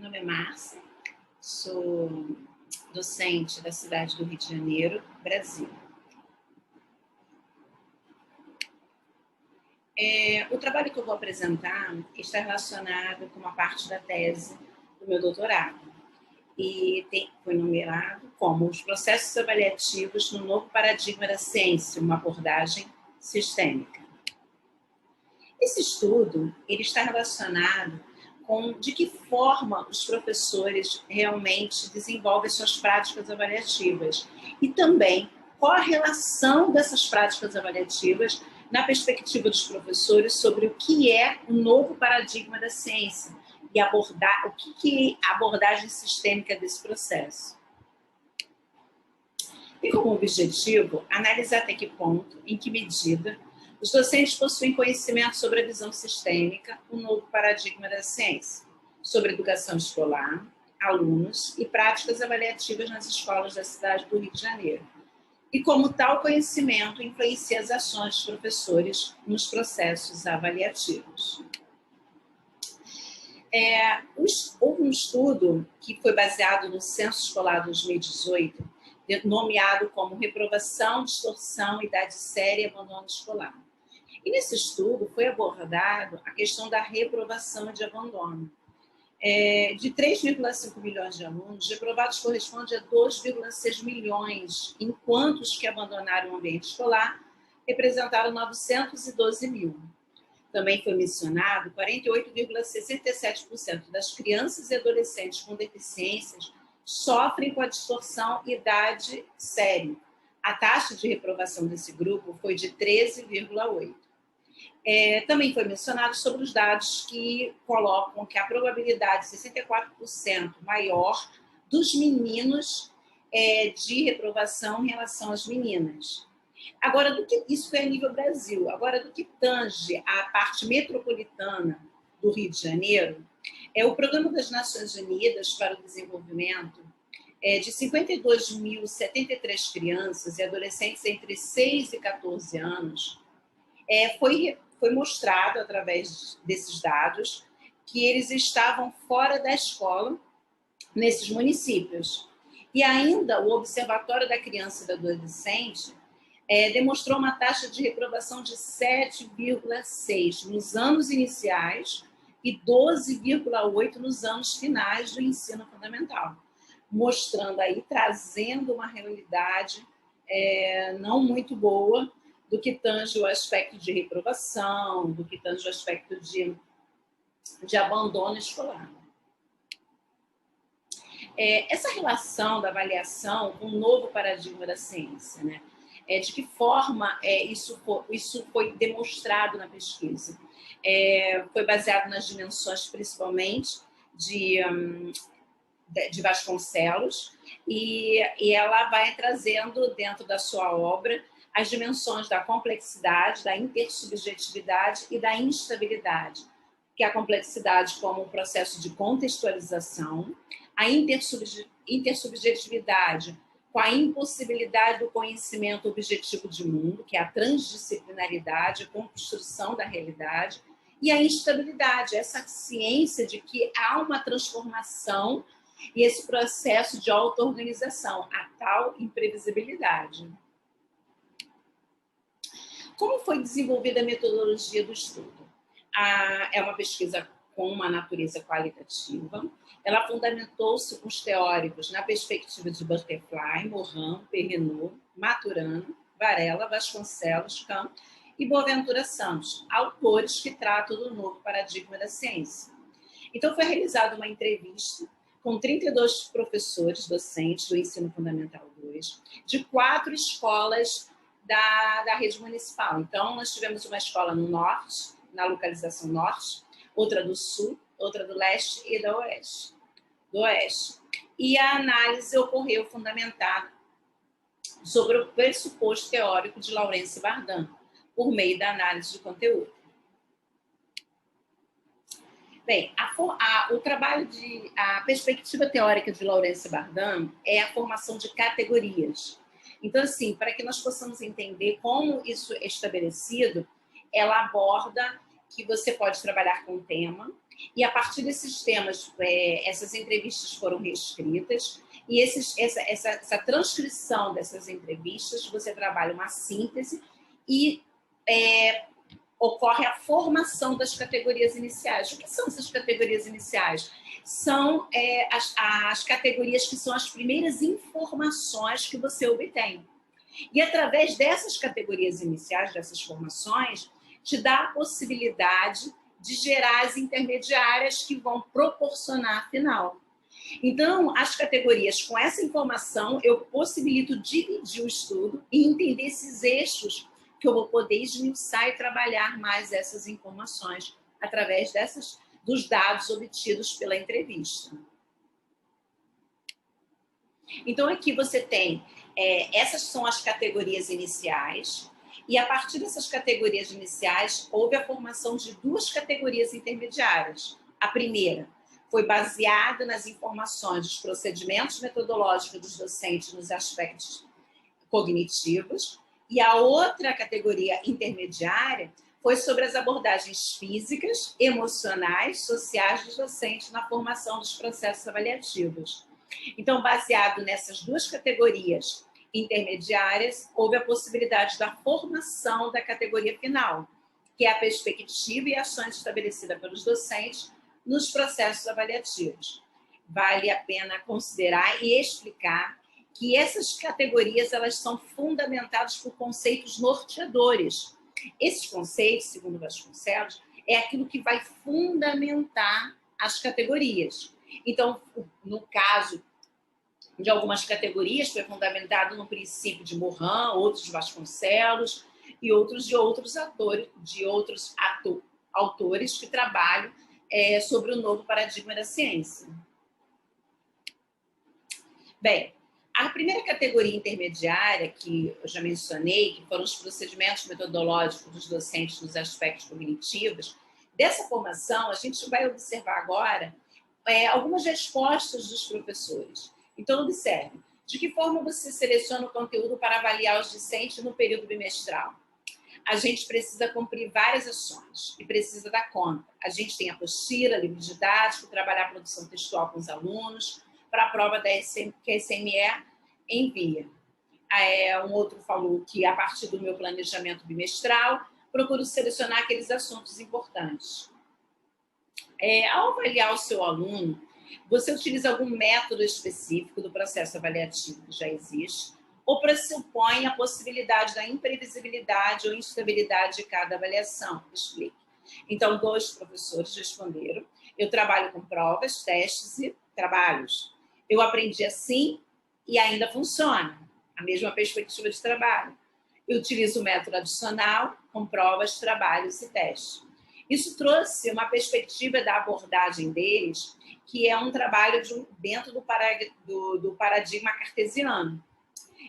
nome é Márcia, sou docente da cidade do Rio de Janeiro, Brasil. O trabalho que eu vou apresentar está relacionado com uma parte da tese do meu doutorado e foi numerado como os processos avaliativos no novo paradigma da ciência, uma abordagem sistêmica. Esse estudo ele está relacionado com de que forma os professores realmente desenvolvem suas práticas avaliativas e também qual a relação dessas práticas avaliativas na perspectiva dos professores sobre o que é o novo paradigma da ciência e abordar o que é a abordagem sistêmica desse processo. Tem como objetivo analisar até que ponto, em que medida, os docentes possuem conhecimento sobre a visão sistêmica, o novo paradigma da ciência, sobre educação escolar, alunos e práticas avaliativas nas escolas da cidade do Rio de Janeiro. E como tal conhecimento influencia as ações dos professores nos processos avaliativos. Houve um estudo que foi baseado no Censo Escolar 2018, nomeado como Reprovação, Distorção, Idade Séria e Abandono Escolar. E nesse estudo foi abordado a questão da reprovação e de abandono. De 3,5 milhões de alunos, reprovados corresponde a 2,6 milhões, enquanto os que abandonaram o ambiente escolar representaram 912 mil. Também foi mencionado 48,67% das crianças e adolescentes com deficiências sofrem com a distorção idade séria. A taxa de reprovação desse grupo foi de 13,8%. Também foi mencionado sobre os dados que colocam que a probabilidade 64% maior dos meninos de reprovação em relação às meninas. Agora, isso foi a nível Brasil. Agora, do que tange a parte metropolitana do Rio de Janeiro, o Programa das Nações Unidas para o Desenvolvimento de 52.073 crianças e adolescentes entre 6 e 14 anos, foi mostrado, através desses dados, que eles estavam fora da escola nesses municípios. E ainda o Observatório da Criança e do Adolescente demonstrou uma taxa de reprovação de 7,6% nos anos iniciais e 12,8% nos anos finais do ensino fundamental, mostrando aí, trazendo uma realidade não muito boa do que tange o aspecto de reprovação, do que tange o aspecto de abandono escolar. Essa relação da avaliação com o novo paradigma da ciência, né? De que forma isso foi demonstrado na pesquisa? Foi baseado nas dimensões, principalmente, de Vasconcelos, e ela vai trazendo dentro da sua obra as dimensões da complexidade, da intersubjetividade e da instabilidade, que é a complexidade como um processo de contextualização, a intersubjetividade com a impossibilidade do conhecimento objetivo de mundo, que é a transdisciplinaridade, a construção da realidade, e a instabilidade, essa ciência de que há uma transformação e esse processo de auto-organização, a tal imprevisibilidade. Como foi desenvolvida a metodologia do estudo? É uma pesquisa com uma natureza qualitativa. Ela fundamentou-se com os teóricos na perspectiva de Butterfly, Morin, Perrineau, Maturana, Varela, Vasconcelos, Kahn e Boaventura Santos, autores que tratam do novo paradigma da ciência. Então, foi realizada uma entrevista com 32 professores docentes do Ensino Fundamental 2, de 4 escolas da rede municipal. Então, nós tivemos uma escola no norte, na localização norte, outra do sul, outra do leste e do oeste. E a análise ocorreu fundamentada sobre o pressuposto teórico de Laurence Bardin, por meio da análise de conteúdo. Bem, a perspectiva teórica de Laurence Bardin é a formação de categorias. Então, assim, para que nós possamos entender como isso é estabelecido, ela aborda que você pode trabalhar com tema, E a partir desses temas, essas entrevistas foram reescritas, e essa transcrição dessas entrevistas, você trabalha uma síntese e ocorre a formação das categorias iniciais. O que são essas categorias iniciais? São as categorias que são as primeiras informações que você obtém. E através dessas categorias iniciais, dessas formações, te dá a possibilidade de gerar as intermediárias que vão proporcionar a final. Então, as categorias, com essa informação, eu possibilito dividir o estudo e entender esses eixos que eu vou poder esmiuçar e trabalhar mais essas informações através dos dados obtidos pela entrevista. Então, aqui você tem, essas são as categorias iniciais, e a partir dessas categorias iniciais, houve a formação de duas categorias intermediárias. A primeira foi baseada nas informações dos procedimentos metodológicos dos docentes nos aspectos cognitivos, e a outra categoria intermediária foi sobre as abordagens físicas, emocionais, sociais dos docentes na formação dos processos avaliativos. Então, baseado nessas duas categorias intermediárias, houve a possibilidade da formação da categoria final, que é a perspectiva e ações estabelecidas pelos docentes nos processos avaliativos. Vale a pena considerar e explicar que essas categorias elas são fundamentadas por conceitos norteadores. Esses conceitos, segundo Vasconcelos, é aquilo que vai fundamentar as categorias. Então, no caso de algumas categorias, foi fundamentado no princípio de Morin, outros de Vasconcelos e outros de outros autores que trabalham sobre o novo paradigma da ciência. Bem, a primeira categoria intermediária, que eu já mencionei, que foram os procedimentos metodológicos dos docentes nos aspectos cognitivos, dessa formação, a gente vai observar agora algumas respostas dos professores. Então, observe, de que forma você seleciona o conteúdo para avaliar os discentes no período bimestral? A gente precisa cumprir várias ações e precisa dar conta. A gente tem apostila, livro didático, trabalhar a produção textual com os alunos, para a prova que a SME envia. Um outro falou que, a partir do meu planejamento bimestral, procuro selecionar aqueles assuntos importantes. Ao avaliar o seu aluno, você utiliza algum método específico do processo avaliativo que já existe, ou pressupõe a possibilidade da imprevisibilidade ou instabilidade de cada avaliação? Explique. Então, 2 professores responderam: eu trabalho com provas, testes e trabalhos. Eu aprendi assim e ainda funciona. A mesma perspectiva de trabalho. Eu utilizo o método adicional com provas, trabalhos e testes. Isso trouxe uma perspectiva da abordagem deles, que é um trabalho dentro do paradigma cartesiano.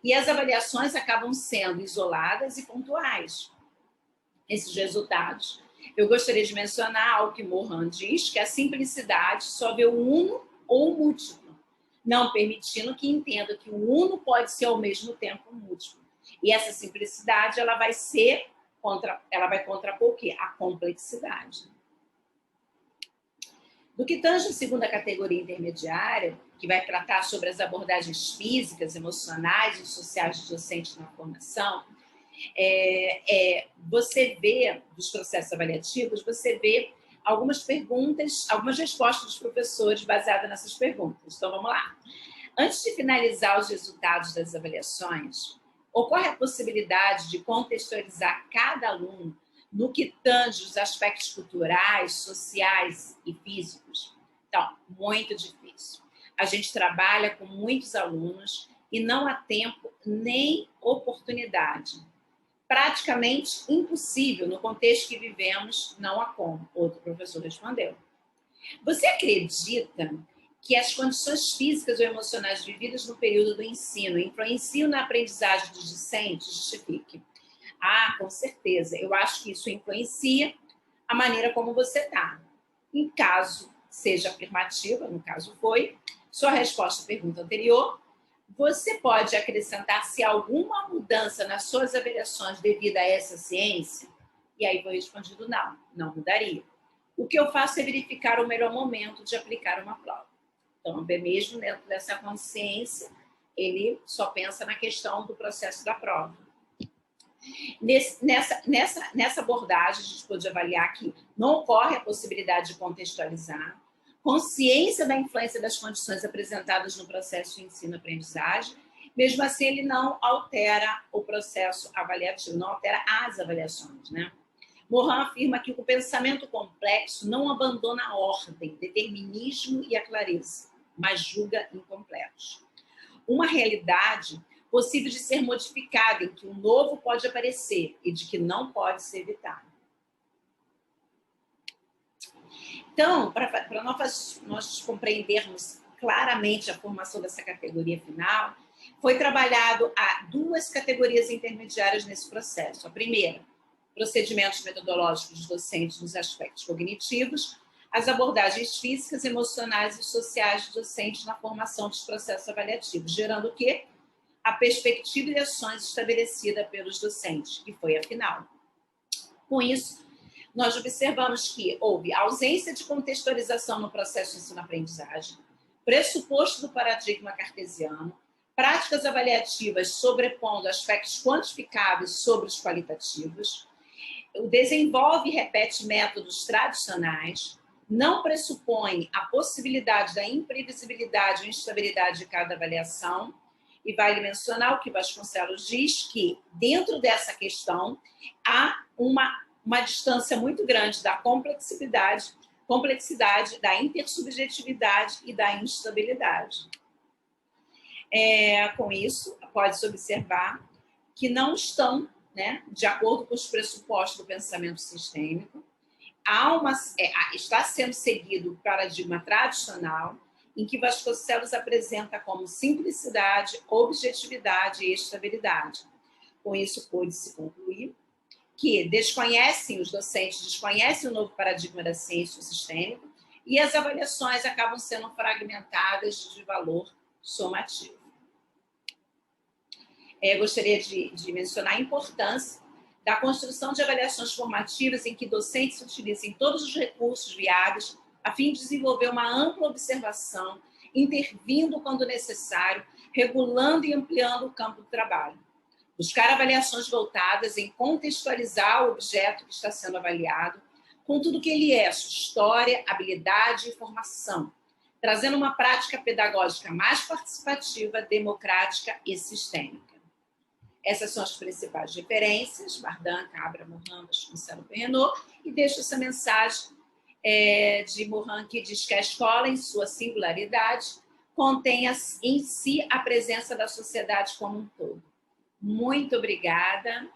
E as avaliações acabam sendo isoladas e pontuais. Esses resultados. Eu gostaria de mencionar algo que Morin diz, que a simplicidade só vê o uno ou o múltiplo, não permitindo que entenda que o uno pode ser ao mesmo tempo o múltiplo. E essa simplicidade ela vai contrapor o quê? A complexidade. Do que tange a segunda categoria intermediária, que vai tratar sobre as abordagens físicas, emocionais e sociais dos docentes na formação, você vê, dos processos avaliativos, você vê algumas perguntas, algumas respostas dos professores baseadas nessas perguntas. Então, vamos lá. Antes de finalizar os resultados das avaliações, ocorre a possibilidade de contextualizar cada aluno no que tange os aspectos culturais, sociais e físicos? Então, muito difícil. A gente trabalha com muitos alunos e não há tempo nem oportunidade. Praticamente impossível no contexto que vivemos, não há como. Outro professor respondeu. Você acredita que as condições físicas ou emocionais vividas no período do ensino influenciam na aprendizagem dos discentes? Justifique. Com certeza. Eu acho que isso influencia a maneira como você está. Em caso seja afirmativa, no caso foi, sua resposta à pergunta anterior, você pode acrescentar se há alguma mudança nas suas avaliações devido a essa ciência? E aí foi respondido não mudaria. o que eu faço é verificar o melhor momento de aplicar uma prova. Então, mesmo dentro dessa consciência, ele só pensa na questão do processo da prova. Nessa abordagem, a gente pode avaliar que não ocorre a possibilidade de contextualizar, consciência da influência das condições apresentadas no processo de ensino-aprendizagem, mesmo assim ele não altera o processo avaliativo, não altera as avaliações, né? Morin afirma que o pensamento complexo não abandona a ordem, determinismo e a clareza, mas julga incompletos. Uma realidade possível de ser modificada, em que um novo pode aparecer e de que não pode ser evitado. Então, para nós compreendermos claramente a formação dessa categoria final, foi trabalhado a duas categorias intermediárias nesse processo. A primeira, procedimentos metodológicos dos docentes nos aspectos cognitivos, as abordagens físicas, emocionais e sociais dos docentes na formação dos processos avaliativos, gerando o quê? A perspectiva e ações estabelecida pelos docentes, que foi a final. Com isso, nós observamos que houve ausência de contextualização no processo de ensino-aprendizagem, pressuposto do paradigma cartesiano, práticas avaliativas sobrepondo aspectos quantificáveis sobre os qualitativos, desenvolve e repete métodos tradicionais, não pressupõe a possibilidade da imprevisibilidade ou instabilidade de cada avaliação, e vale mencionar o que Vasconcelos diz, que dentro dessa questão há uma distância muito grande da complexidade, da intersubjetividade e da instabilidade. Com isso, pode-se observar que não estão, né, de acordo com os pressupostos do pensamento sistêmico, está sendo seguido o paradigma tradicional, em que Vasconcelos apresenta como simplicidade, objetividade e estabilidade. Com isso, pôde-se concluir que os docentes desconhecem o novo paradigma da ciência sistêmica e as avaliações acabam sendo fragmentadas de valor somativo. Gostaria de mencionar a importância da construção de avaliações formativas em que docentes utilizem todos os recursos viáveis a fim de desenvolver uma ampla observação, intervindo quando necessário, regulando e ampliando o campo do trabalho. Buscar avaliações voltadas em contextualizar o objeto que está sendo avaliado, com tudo que ele é, sua história, habilidade e formação, trazendo uma prática pedagógica mais participativa, democrática e sistêmica. Essas são as principais referências, Bardin, Cabra, Morin, Vasconcelos, Renault, e deixo essa mensagem de Morin, que diz que a escola, em sua singularidade, contém em si a presença da sociedade como um todo. Muito obrigada.